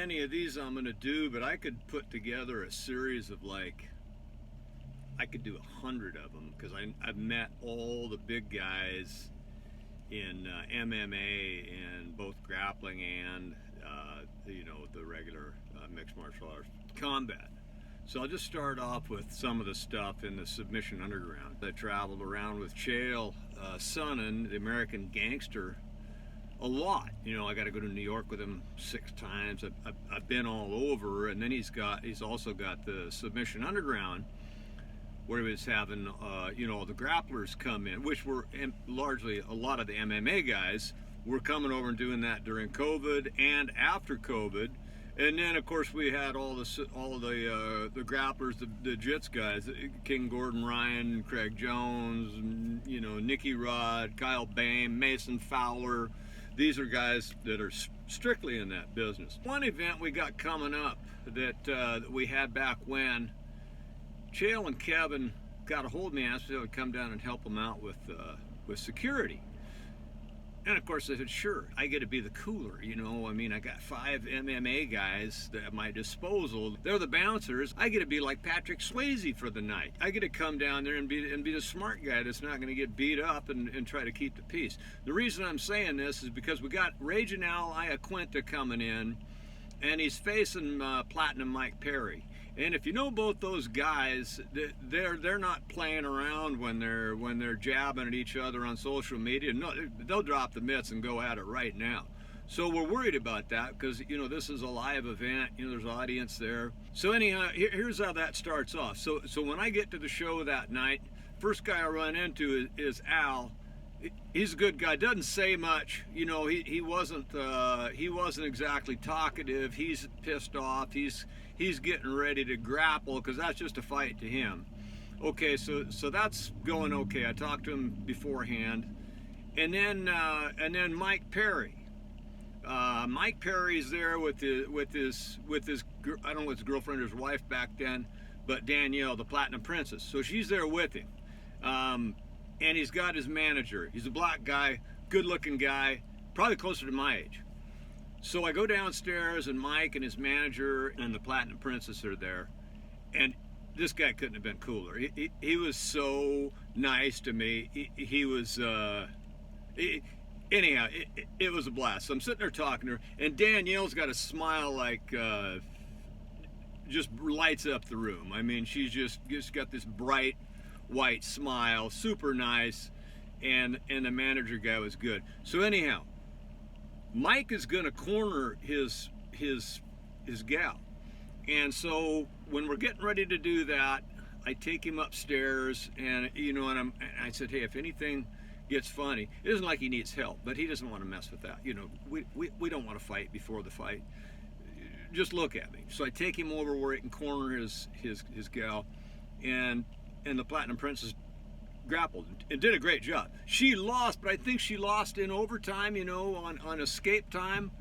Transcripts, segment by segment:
many of these I'm going to do, but I could put together a series of I could do 100 of them, because I've met all the big guys in MMA, and both grappling and the regular mixed martial arts combat. So I'll just start off with some of the stuff in the Submission Underground. I traveled around with Chael Sonnen, the American Gangster, a lot. I got to go to New York with him 6 times. I've been all over, and then he's also got the Submission Underground, where he was having the grapplers come in, which were largely a lot of the MMA guys were coming over and doing that during COVID and after COVID. And then, of course, we had all the grapplers, the Jits guys, King Gordon Ryan, Craig Jones, Nicky Rod, Kyle Bame, Mason Fowler. These are guys that are strictly in that business. One event we got coming up that we had back when, Chael and Kevin got a hold of me and asked if I would come down and help them out with security. And of course I said, sure, I get to be the cooler, I got 5 MMA guys at my disposal. They're the bouncers. I get to be like Patrick Swayze for the night. I get to come down there and be the smart guy that's not going to get beat up and try to keep the peace. The reason I'm saying this is because we got Raging Al Iaquinta coming in, and he's facing Platinum Mike Perry. And if you know both those guys, they're not playing around when they're jabbing at each other on social media. No, they'll drop the mitts and go at it right now. So we're worried about that because this is a live event. There's audience there. So anyhow, here's how that starts off. So when I get to the show that night, first guy I run into is Al. He's a good guy. Doesn't say much. He wasn't exactly talkative. He's pissed off. He's getting ready to grapple because that's just a fight to him. Okay, so that's going okay. I talked to him beforehand, and then Mike Perry. Mike Perry's there with his I don't know, his girlfriend or his wife back then, but Danielle, the Platinum Princess. So she's there with him. And he's got his manager. He's a black guy, good-looking guy, probably closer to my age. So I go downstairs, and Mike and his manager and the Platinum Princess are there. And this guy couldn't have been cooler. He was so nice to me. He was... anyhow, it was a blast. So I'm sitting there talking to her, and Danielle's got a smile like... just lights up the room. I mean, she's just got this bright... white smile, super nice, and the manager guy was good. So anyhow, Mike is going to corner his gal, and so when we're getting ready to do that, I take him upstairs, and I said, hey, if anything gets funny, it isn't like he needs help, but he doesn't want to mess with that. We don't want to fight before the fight. Just look at me. So I take him over where he can corner his gal, and the Platinum Princess grappled and did a great job. She lost, but I think she lost in overtime, on escape time,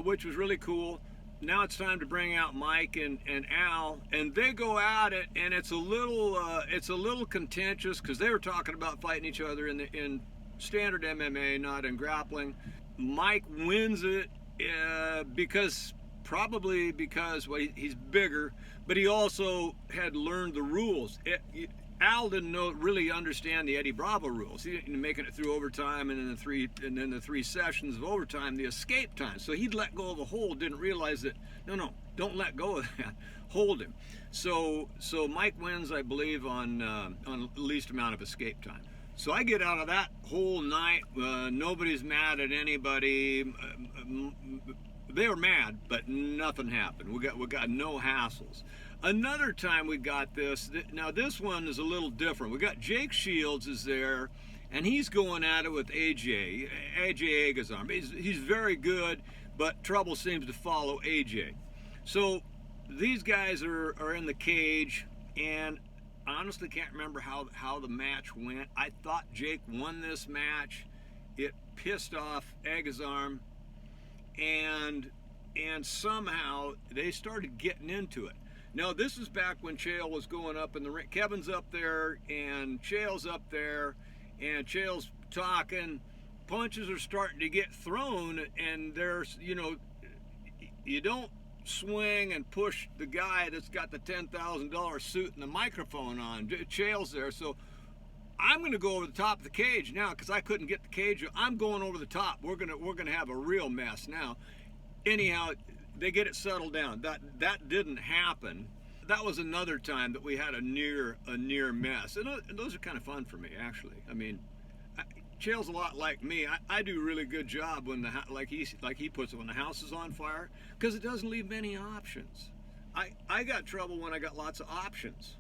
which was really cool. Now it's time to bring out Mike and Al, and they go at it, and it's a little contentious because they were talking about fighting each other in standard MMA, not in grappling. Mike wins it because he's bigger, but he also had learned the rules. Al didn't really understand the Eddie Bravo rules. He didn't making it through overtime, and then the three sessions of overtime, the escape time. So he'd let go of a hold, didn't realize that no, don't let go of that. Hold him. So Mike wins, I believe, on least amount of escape time. So I get out of that whole night. Nobody's mad at anybody. They were mad, but nothing happened. We got no hassles. Another time we got this. Now this one is a little different. We got Jake Shields is there, and he's going at it with AJ Agazarm. He's very good, but trouble seems to follow AJ. So these guys are in the cage, and I honestly can't remember how the match went. I thought Jake won this match. It pissed off Agazarm, and somehow they started getting into it. Now, this is back when Chael was going up in the ring. Kevin's up there, and Chael's up there, and Chael's talking. Punches are starting to get thrown, and there's, you don't swing and push the guy that's got the $10,000 suit and the microphone on. Chael's there, so I'm going to go over the top of the cage now because I couldn't get the cage. I'm going over the top. We're gonna have a real mess now. Anyhow, they get it settled down. That didn't happen. That was another time that we had a near mess, and those are kind of fun for me, actually. I mean, Chael's a lot like me. I do a really good job when like he puts it, when the house is on fire, because it doesn't leave many options. I got trouble when I got lots of options.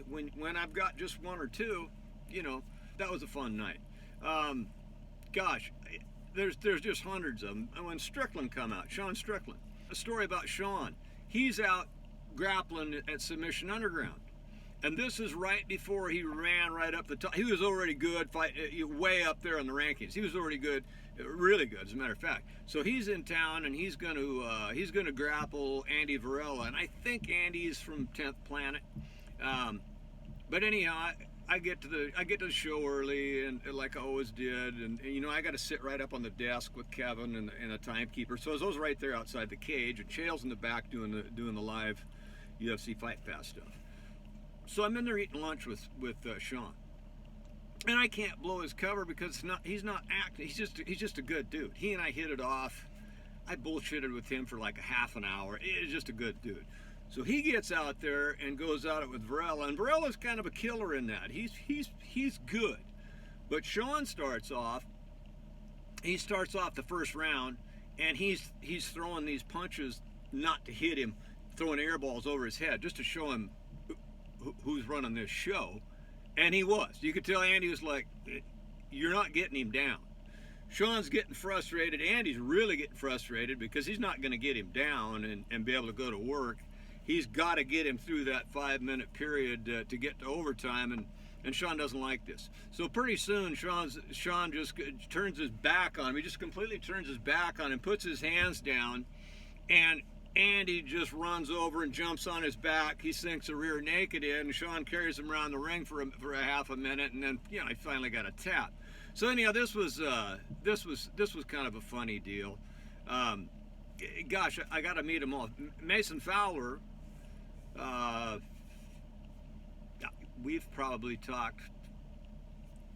When I've got just one or two, you know, that was a fun night. Gosh, there's just hundreds of them. And when Strickland come out, Sean Strickland, a story about Sean. He's out grappling at Submission Underground, and this is right before he ran right up the top. He was already good, way up there in the rankings. He was already good, really good, as a matter of fact. So he's in town, and he's going to grapple Andy Varela, and I think Andy's from 10th Planet. But anyhow, I get to the show early, and like I always did, and you know, I got to sit right up on the desk with Kevin and a timekeeper. So I was right there outside the cage, and Chael's in the back doing the live UFC Fight Pass stuff. So I'm in there eating lunch with Sean, and I can't blow his cover because he's not acting. He's just a good dude. He and I hit it off. I bullshitted with him for like a half an hour. He's just a good dude. So he gets out there and goes at it with Varela, and Varela's kind of a killer in that. He's good, but Sean starts off. He starts off the first round, and he's throwing these punches not to hit him, throwing air balls over his head just to show him who's running this show. And he was. You could tell Andy was like, "You're not getting him down." Sean's getting frustrated. Andy's really getting frustrated because he's not going to get him down and be able to go to work. He's got to get him through that 5-minute period to get to overtime, and Sean doesn't like this. So pretty soon, Sean just turns his back on him. He just completely turns his back on him, puts his hands down, and Andy just runs over and jumps on his back. He sinks a rear naked in, and Sean carries him around the ring for a half a minute, and then, you know, he finally got a tap. So anyhow, this was kind of a funny deal. Gosh, I got to meet them all. Mason Fowler. We've probably talked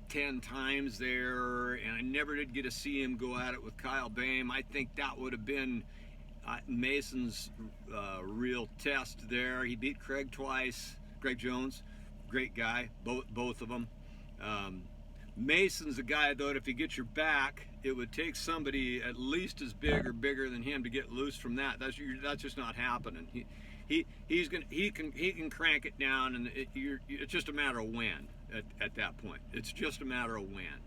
10 times there, and I never did get to see him go at it with Kyle Bame. I think that would have been Mason's real test there. He beat Craig twice. Greg Jones, great guy, both of them. Mason's a guy, though, that if he gets your back, it would take somebody at least as big or bigger than him to get loose from that. That's just not happening. He can crank it down, and it's just a matter of when at that point. It's just a matter of when.